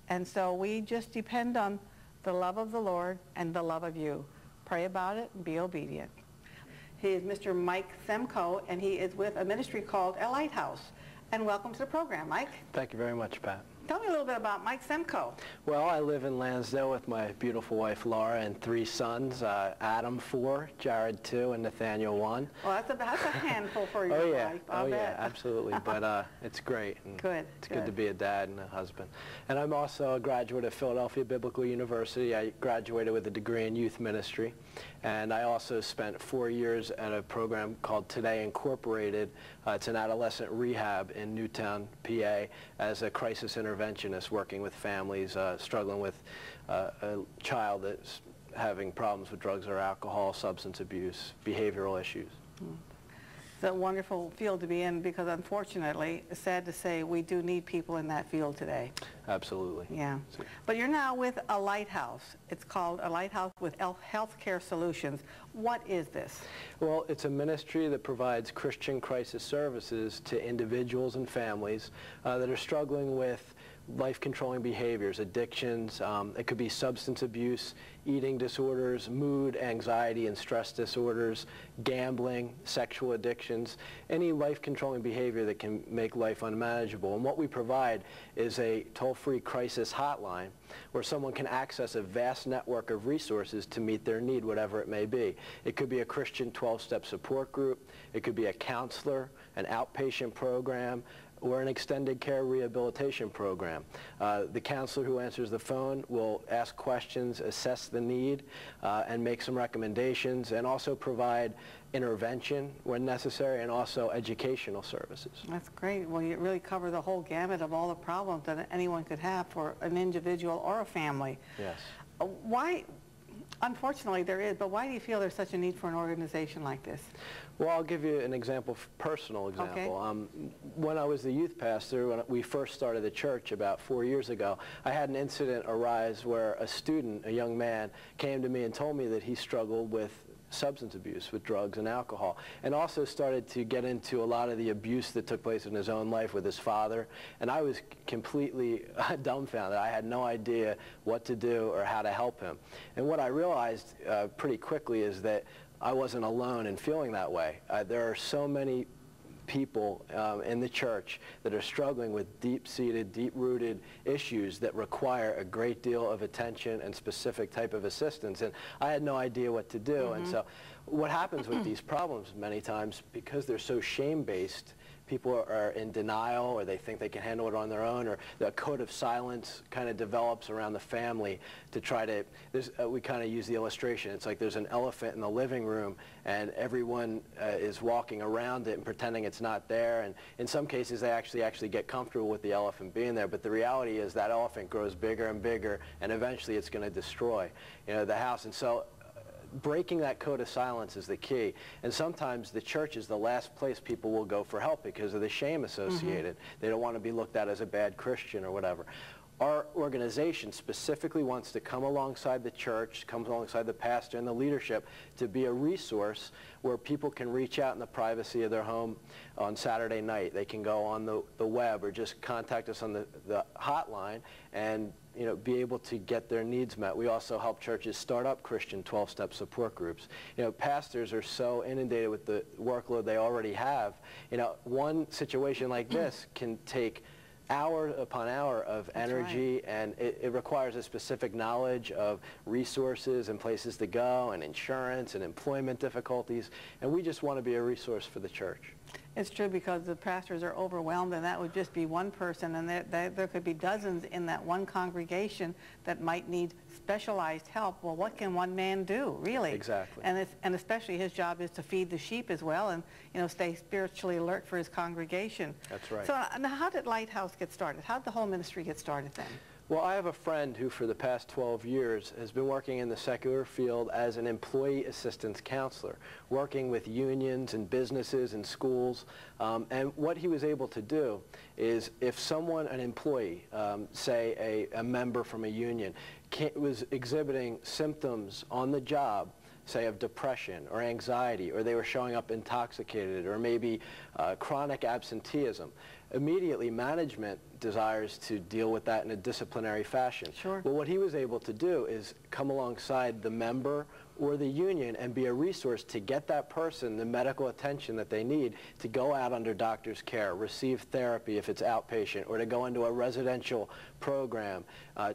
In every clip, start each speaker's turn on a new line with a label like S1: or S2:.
S1: And so we just depend on the love of the Lord and the love of you. Pray about it and be obedient. He is Mr. Mike Semko, and he is with a ministry called A Lighthouse. And welcome to the program, Mike.
S2: Thank you very much, Pat.
S1: Tell me a little bit about Mike Semko.
S2: Well, I live in Lansdale with my beautiful wife, Laura, and 3 sons, Adam, 4, Jared, 2, and Nathaniel, 1.
S1: Well, that's a handful for your wife, I'll bet.
S2: Yeah, absolutely. But it's great. And
S1: good.
S2: It's good to be a dad and a husband. And I'm also a graduate of Philadelphia Biblical University. I graduated with a degree in youth ministry. And I also spent 4 years at a program called Today Incorporated. It's an adolescent rehab in Newtown, PA, as a crisis interventionist working with families struggling with a child that's having problems with drugs or alcohol, substance abuse, behavioral issues.
S1: It's a wonderful field to be in because, unfortunately, it's sad to say, we do need people in that field today.
S2: Absolutely.
S1: Yeah. But you're now with A Lighthouse. It's called A Lighthouse with Healthcare Solutions. What is this?
S2: Well, it's a ministry that provides Christian crisis services to individuals and families that are struggling with life-controlling behaviors, addictions. It could be substance abuse, eating disorders, mood, anxiety, and stress disorders, gambling, sexual addictions, any life-controlling behavior that can make life unmanageable. And what we provide is a toll-free crisis hotline where someone can access a vast network of resources to meet their need, whatever it may be. It could be a Christian 12-step support group. It could be a counselor, an outpatient program, or an extended care rehabilitation program. The counselor who answers the phone will ask questions, assess the need, and make some recommendations, and also provide intervention when necessary, and also educational services.
S1: That's great. Well, you really cover the whole gamut of all the problems that anyone could have for an individual or a family.
S2: Yes.
S1: Why, unfortunately there is, but why do you feel there's such a need for an organization like this?
S2: Well, I'll give you an example, personal example.
S1: Okay.
S2: When I was the youth pastor, when we first started the church about 4 years ago, I had an incident arise where a student, a young man, came to me and told me that he struggled with substance abuse, with drugs and alcohol, and also started to get into a lot of the abuse that took place in his own life with his father. And I was completely dumbfounded. I had no idea what to do or how to help him. And what I realized pretty quickly is that I wasn't alone in feeling that way. There are so many people in the church that are struggling with deep-seated, deep-rooted issues that require a great deal of attention and specific type of assistance. And I had no idea what to do. And so what happens with these problems many times, because they're so shame-based, people are in denial, or they think they can handle it on their own, or the code of silence kind of develops around the family to try to, we kind of use the illustration. It's like there's an elephant in the living room, and everyone is walking around it and pretending it's not there. And in some cases, they actually get comfortable with the elephant being there. But the reality is that elephant grows bigger and bigger, and eventually it's going to destroy, the house. And so breaking that code of silence is the key. And sometimes the church is the last place people will go for help because of the shame associated. They don't want to be looked at as a bad Christian or whatever. Our organization specifically wants to come alongside the church, come alongside the pastor and the leadership to be a resource where people can reach out in the privacy of their home on Saturday night. They can go on the web or just contact us on the hotline and be able to get their needs met. We also help churches start up Christian 12-step support groups. Pastors are so inundated with the workload they already have. One situation like this can take hour upon hour of energy, and it requires a specific knowledge of resources and places to go and insurance and employment difficulties, and we just want to be a resource for the church.
S1: It's true, because the pastors are overwhelmed, and that would just be one person, and there could be dozens in that one congregation that might need specialized help. Well, what can one man do, really?
S2: Exactly.
S1: And especially his job is to feed the sheep as well, and stay spiritually alert for his congregation.
S2: That's right.
S1: So now, how did Lighthouse get started? How did the whole ministry get started then?
S2: Well, I have a friend who for the past 12 years has been working in the secular field as an employee assistance counselor, working with unions and businesses and schools. And what he was able to do is if someone, an employee, say a member from a union, was exhibiting symptoms on the job, say of depression or anxiety, or they were showing up intoxicated, or maybe chronic absenteeism, immediately management desires to deal with that in a disciplinary fashion.
S1: Sure.
S2: Well, what he was able to do is come alongside the member or the union and be a resource to get that person the medical attention that they need to go out under doctor's care, receive therapy if it's outpatient, or to go into a residential program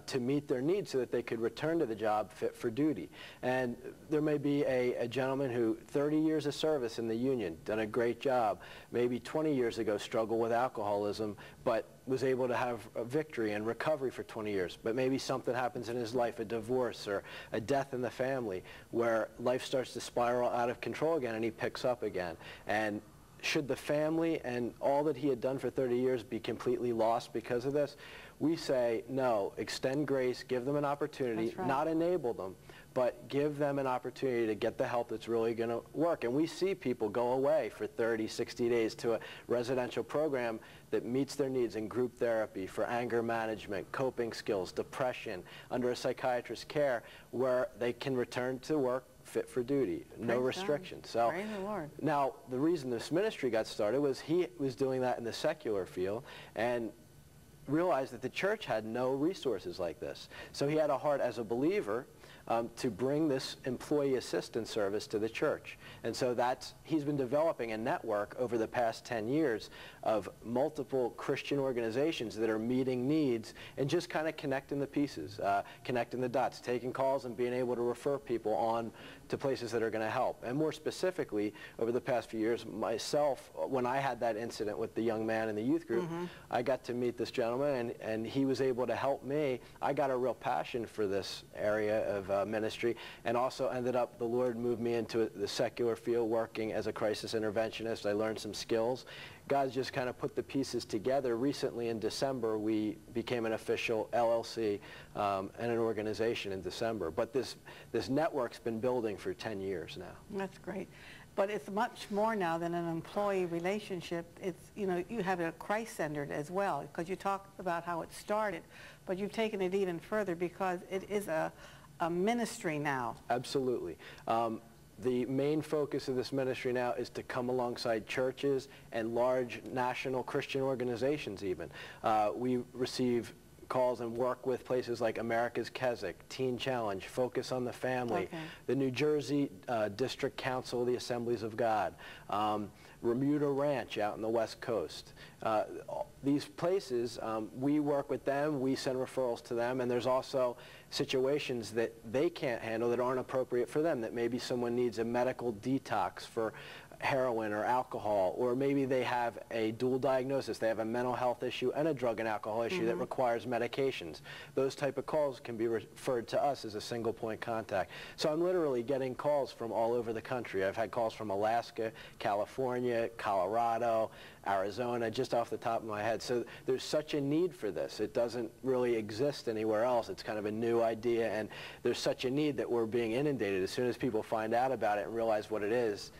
S2: to meet their needs so that they could return to the job fit for duty. And there may be a gentleman who 30 years of service in the union, done a great job, maybe 20 years ago struggled with alcoholism, but was able to have a victory and recovery for 20 years. But maybe something happens in his life, a divorce or a death in the family, where life starts to spiral out of control again and he picks up again. And should the family and all that he had done for 30 years be completely lost because of this? We say, no, extend grace, give them an opportunity,
S1: That's right.
S2: not enable them, but give them an opportunity to get the help that's really going to work. And we see people go away for 30, 60 days to a residential program that meets their needs in group therapy for anger management, coping skills, depression, under a psychiatrist's care, where they can return to work fit for duty, no restrictions. So
S1: praise the Lord.
S2: Now, the reason this ministry got started was he was doing that in the secular field and realized that the church had no resources like this. So he had a heart as a believer to bring this employee assistance service to the church. And so he's been developing a network over the past 10 years of multiple Christian organizations that are meeting needs and just kind of connecting the pieces, connecting the dots, taking calls and being able to refer people on to places that are going to help. And more specifically, over the past few years, myself, when I had that incident with the young man in the youth group, I got to meet this gentleman and he was able to help me. I got a real passion for this area of ministry, and also ended up, the Lord moved me into the secular field working as a crisis interventionist. I learned some skills. God's just kind of put the pieces together. Recently in December, we became an official LLC and an organization in December. But this network's been building for 10 years now.
S1: That's great. But it's much more now than an employee relationship. It's, you know, you have it Christ-centered as well, because you talked about how it started, but you've taken it even further because it is a ministry now.
S2: Absolutely. The main focus of this ministry now is to come alongside churches and large national Christian organizations even. We receive calls and work with places like America's Keswick, Teen Challenge, Focus on the Family, the New Jersey District Council of the Assemblies of God, Remuda Ranch out in the West Coast. These places, we work with them, we send referrals to them, and there's also situations that they can't handle that aren't appropriate for them, that maybe someone needs a medical detox for heroin or alcohol, or maybe they have a dual diagnosis. They have a mental health issue and a drug and alcohol issue that requires medications. Those type of calls can be referred to us as a single point contact. So I'm literally getting calls from all over the country. I've had calls from Alaska, California, Colorado, Arizona, just off the top of my head. So there's such a need for this. It doesn't really exist anywhere else. It's kind of a new idea, and there's such a need that we're being inundated. As soon as people find out about it and realize what it is,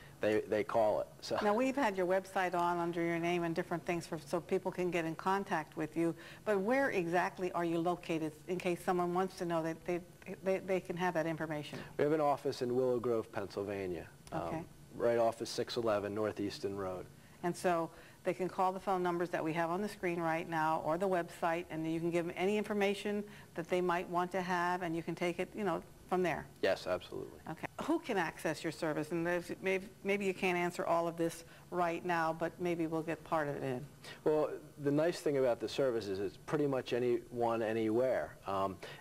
S2: they call it. So.
S1: Now, we've had your website on under your name and different things so people can get in contact with you, but where exactly are you located in case someone wants to know that they can have that information?
S2: We have an office in Willow Grove, Pennsylvania,
S1: Okay.
S2: right off of 611 Northeastern Road.
S1: And so they can call the phone numbers that we have on the screen right now or the website, and you can give them any information that they might want to have, and you can take it, you know, from there.
S2: Yes, absolutely.
S1: Okay. Who can access your service? And maybe you can't answer all of this right now, but maybe we'll get part of it in.
S2: Well, the nice thing about the service is it's pretty much anyone, anywhere.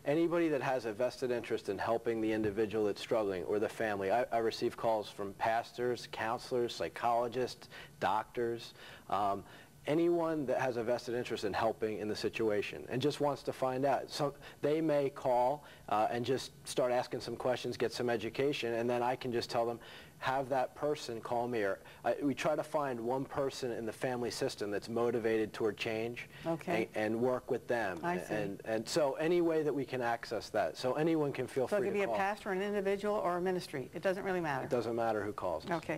S2: Anybody that has a vested interest in helping the individual that's struggling or the family. I receive calls from pastors, counselors, psychologists, doctors. Anyone that has a vested interest in helping in the situation and just wants to find out. So they may call and just start asking some questions, get some education, and then I can just tell them, have that person call me. Or we try to find one person in the family system that's motivated toward change and work with them.
S1: I see.
S2: And so any way that we can access that. So anyone can feel free to call.
S1: So it could be a pastor, an individual, or a ministry. It doesn't really matter.
S2: It doesn't matter who calls us.
S1: Okay.